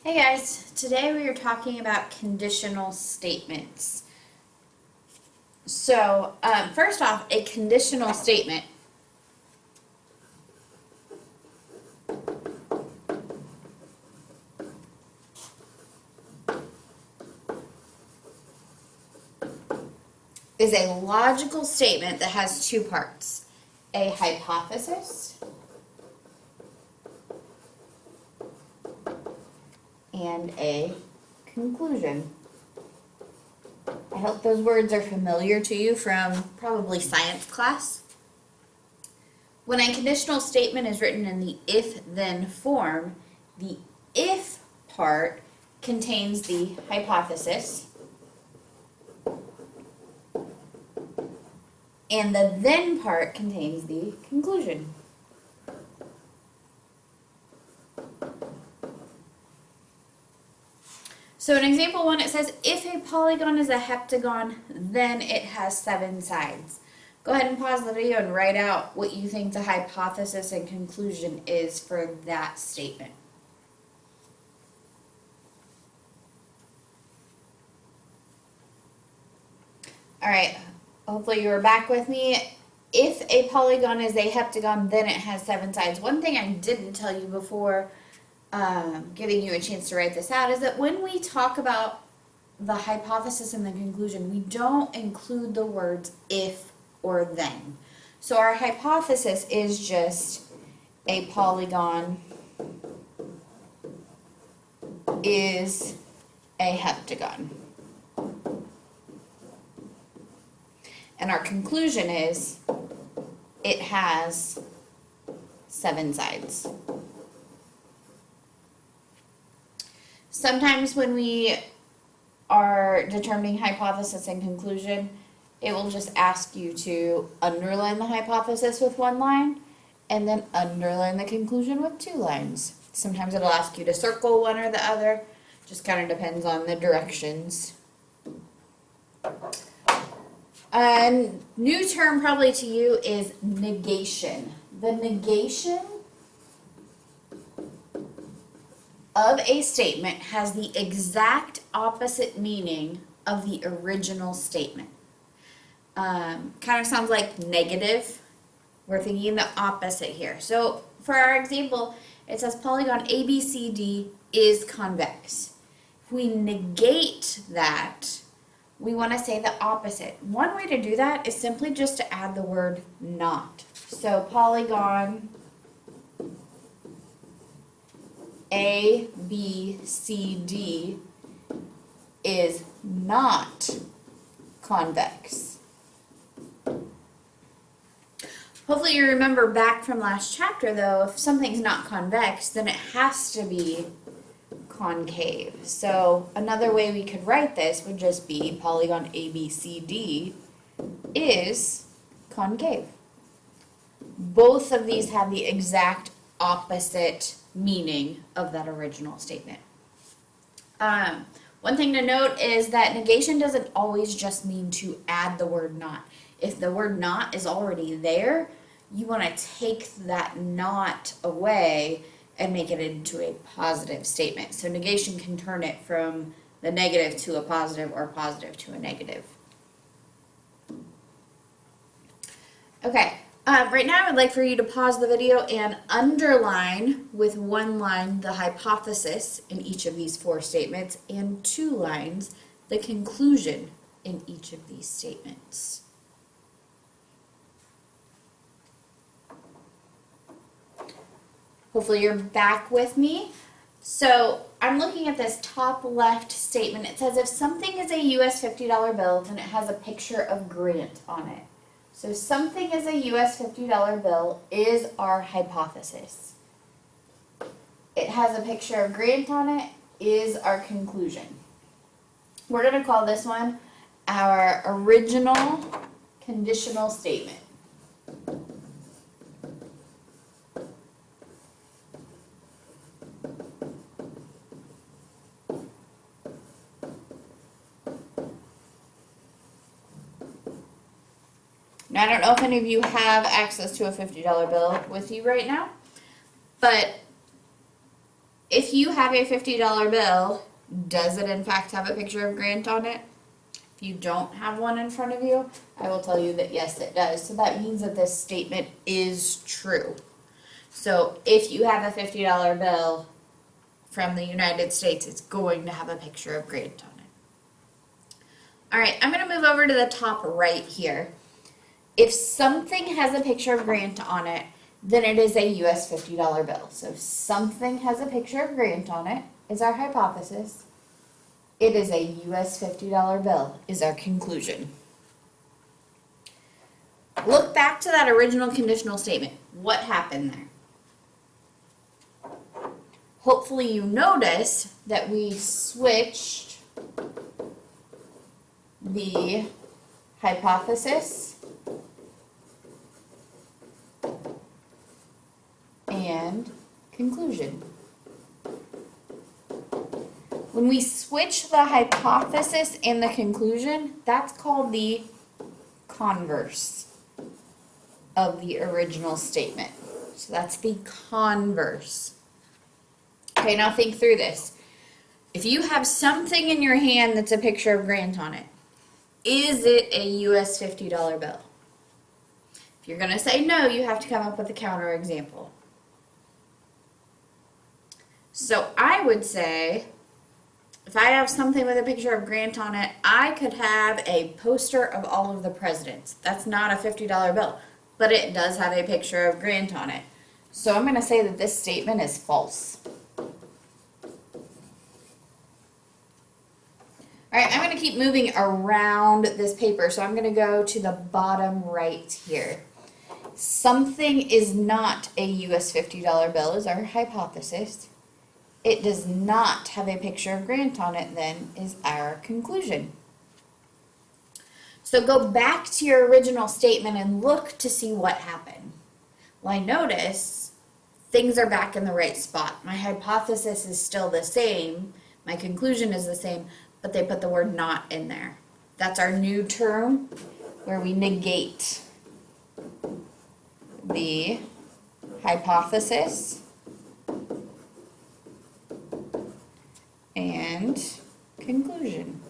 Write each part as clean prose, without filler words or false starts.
Hey guys, today we are talking about conditional statements. So, first off, a conditional statement is a logical statement that has two parts: a hypothesis and a conclusion. I hope those words are familiar to you from probably science class. When a conditional statement is written in the if-then form, the if part contains the hypothesis, and the then part contains the conclusion. So in example 1, it says, if a polygon is a heptagon, then it has 7 sides. Go ahead and pause the video and write out what you think the hypothesis and conclusion is for that statement. All right, hopefully you were back with me. If a polygon is a heptagon, then it has 7 sides. One thing I didn't tell you before giving you a chance to write this out is that when we talk about the hypothesis and the conclusion, we don't include the words if or then. So our hypothesis is just a polygon is a heptagon. And our conclusion is it has 7 sides. Sometimes when we are determining hypothesis and conclusion, it will just ask you to underline the hypothesis with 1 line and then underline the conclusion with 2 lines. Sometimes it'll ask you to circle one or the other. Just kind of depends on the directions. A new term probably to you is negation. The negation of a statement has the exact opposite meaning of the original statement. Kind of sounds like negative. We're thinking the opposite here. So for our example, it says polygon ABCD is convex. If we negate that, we want to say the opposite. One way to do that is simply just to add the word not. So polygon ABCD is not convex. Hopefully you remember back from last chapter though, if something's not convex, then it has to be concave. So another way we could write this would just be polygon ABCD is concave. Both of these have the exact opposite meaning of that original statement. One thing to note is that negation doesn't always just mean to add the word not. If the word not is already there, you want to take that not away and make it into a positive statement. So negation can turn it from the negative to a positive or positive to a negative. Okay. Right now, I would like for you to pause the video and underline with 1 line the hypothesis in each of these 4 statements and 2 lines the conclusion in each of these statements. Hopefully you're back with me. So I'm looking at this top left statement. It says if something is a US $50 bill, then it has a picture of Grant on it. So something is a US $50 bill is our hypothesis. It has a picture of Grant on it is our conclusion. We're going to call this one our original conditional statement. Now, I don't know if any of you have access to a $50 bill with you right now, but If you have a $50 bill, does it in fact have a picture of Grant on it? If you don't have one in front of you, I will tell you that yes, it does. So that means that this statement is true. So if you have a $50 bill from the United States, it's going to have a picture of Grant on it. All right, I'm going to move over to the top right here. If something has a picture of Grant on it, then it is a US $50 bill. So if something has a picture of Grant on it, is our hypothesis. It is a US $50 bill, is our conclusion. Look back to that original conditional statement. What happened there? Hopefully you notice that we switched the hypothesis and conclusion. When we switch the hypothesis and the conclusion, that's called the converse of the original statement. So that's the converse. Okay, now think through this. If you have something in your hand that's a picture of Grant on it, is it a US $50 bill? If you're going to say no, you have to come up with a counter example. So I would say, if I have something with a picture of Grant on it, I could have a poster of all of the presidents. That's not a $50 bill, but it does have a picture of Grant on it. So I'm going to say that this statement is false. All right, I'm going to keep moving around this paper, so I'm going to go to the bottom right here. Something is not a US $50 bill is our hypothesis. It does not have a picture of Grant on it, then, is our conclusion. So go back to your original statement and look to see what happened. Well, I notice things are back in the right spot. My hypothesis is still the same. My conclusion is the same, but they put the word not in there. That's our new term where we negate the hypothesis and conclusion.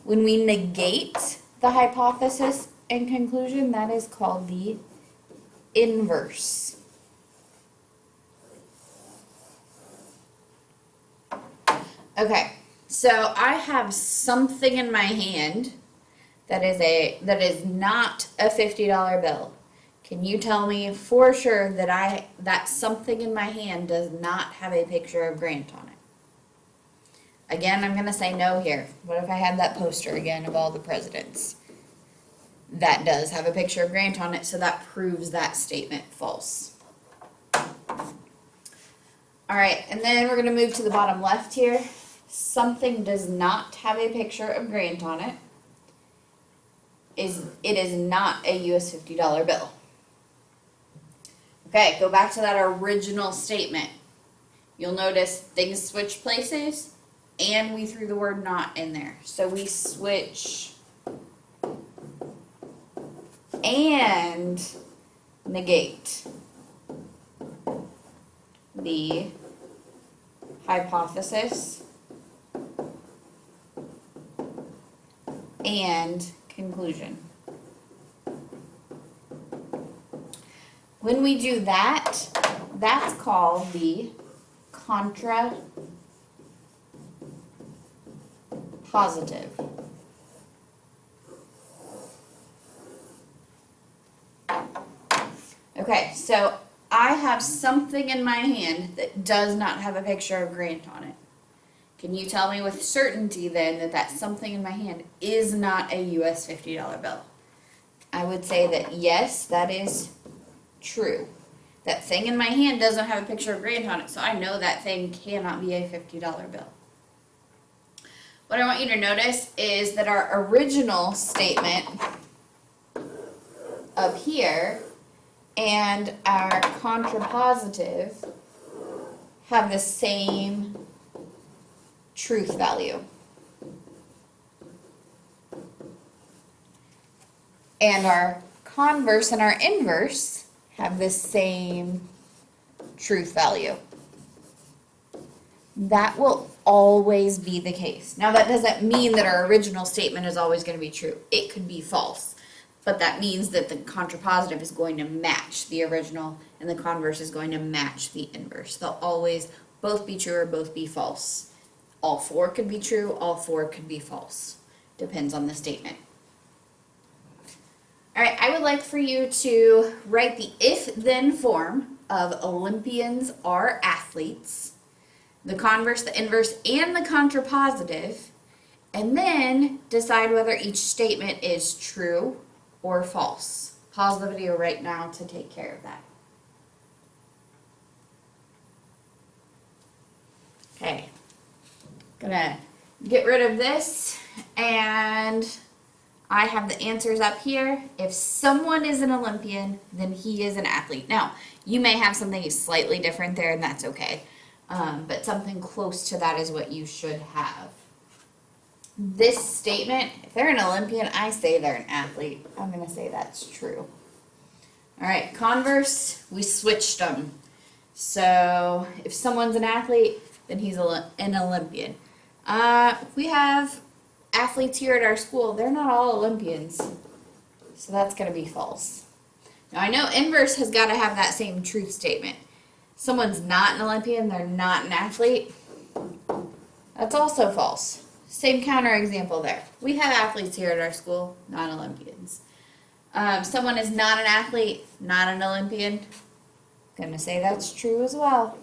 When we negate the hypothesis and conclusion, that is called the inverse. Okay, so I have something in my hand that is not a $50 bill. Can you tell me for sure that that something in my hand does not have a picture of Grant on it? Again, I'm going to say no here. What if I had that poster again of all the presidents? That does have a picture of Grant on it, so that proves that statement false. All right, and then we're going to move to the bottom left here. Something does not have a picture of Grant on it. It is not a US $50 bill. Okay, go back to that original statement. You'll notice things switch places, and we threw the word not in there. So we switch and negate the hypothesis and conclusion. When we do that, that's called the Contra Positive. Okay, so I have something in my hand that does not have a picture of Grant on it. Can you tell me with certainty then that that something in my hand is not a US $50 bill? I would say that yes, that is true. That thing in my hand doesn't have a picture of Grant on it, so I know that thing cannot be a $50 bill. What I want you to notice is that our original statement up here and our contrapositive have the same truth value. And our converse and our inverse have the same truth value. That will always be the case. Now, that doesn't mean that our original statement is always going to be true. It could be false, but that means that the contrapositive is going to match the original and the converse is going to match the inverse. They'll always both be true or both be false. All four could be true, all four could be false. Depends on the statement. All right, I would like for you to write the if-then form of Olympians are athletes, the converse, the inverse, and the contrapositive, and then decide whether each statement is true or false. Pause the video right now to take care of that. Okay, gonna get rid of this, and I have the answers up here. If someone is an Olympian, then he is an athlete. Now, you may have something slightly different there, and that's okay. But something close to that is what you should have. This statement, if they're an Olympian, I say they're an athlete. I'm going to say that's true. All right, converse, we switched them. So if someone's an athlete, then he's an Olympian. We have athletes here at our school. They're not all Olympians. So that's going to be false. Now, I know inverse has got to have that same truth statement. Someone's not an Olympian, they're not an athlete. That's also false. Same counterexample there. We have athletes here at our school, not Olympians. Someone is not an athlete, not an Olympian. Gonna say that's true as well.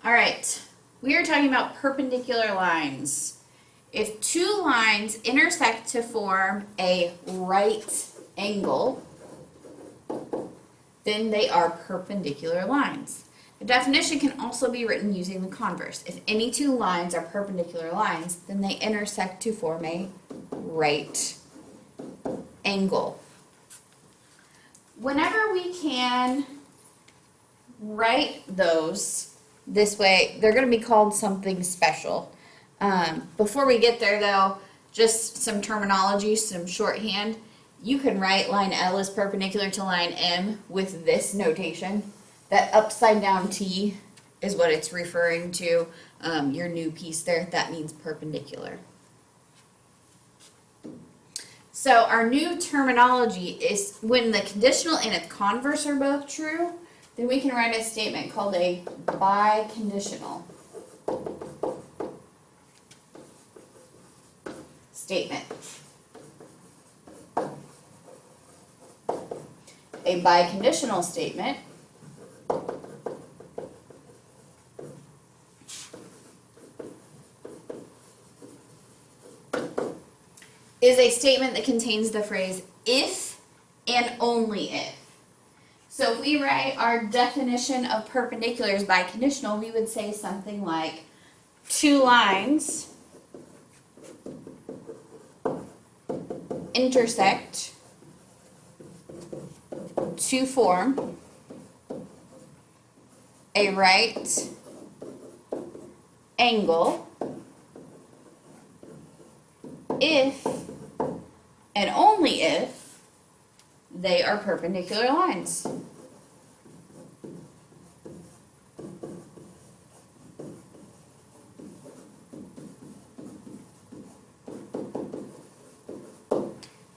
All right, we are talking about perpendicular lines. If two lines intersect to form a right angle, then they are perpendicular lines. The definition can also be written using the converse. If any two lines are perpendicular lines, then they intersect to form a right angle. Whenever we can write those this way, they're going to be called something special. Before we get there, though, just some terminology, some shorthand. You can write line L is perpendicular to line M with this notation. That upside down T is what it's referring to. Your new piece there, that means perpendicular. So our new terminology is when the conditional and its converse are both true, then we can write a statement called a biconditional statement. A biconditional statement is a statement that contains the phrase if and only if. So if we write our definition of perpendiculars biconditional, we would say something like two lines intersect to form a right angle if and only if they are perpendicular lines.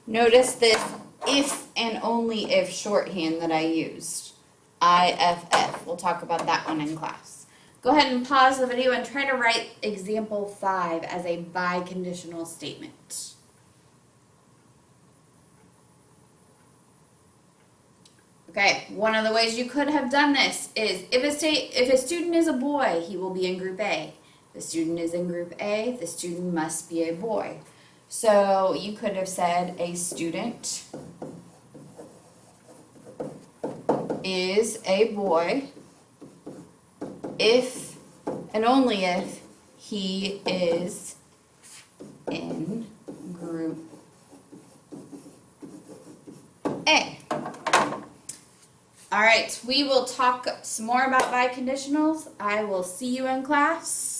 Notice this if and only if shorthand that I used. IFF. We'll talk about that one in class. Go ahead and pause the video and try to write example 5 as a biconditional statement. Okay, one of the ways you could have done this is if a student is a boy, he will be in group A. If the student is in group A, the student must be a boy. So you could have said a student is a boy if and only if he is in group A. All right, we will talk some more about biconditionals. I will see you in class.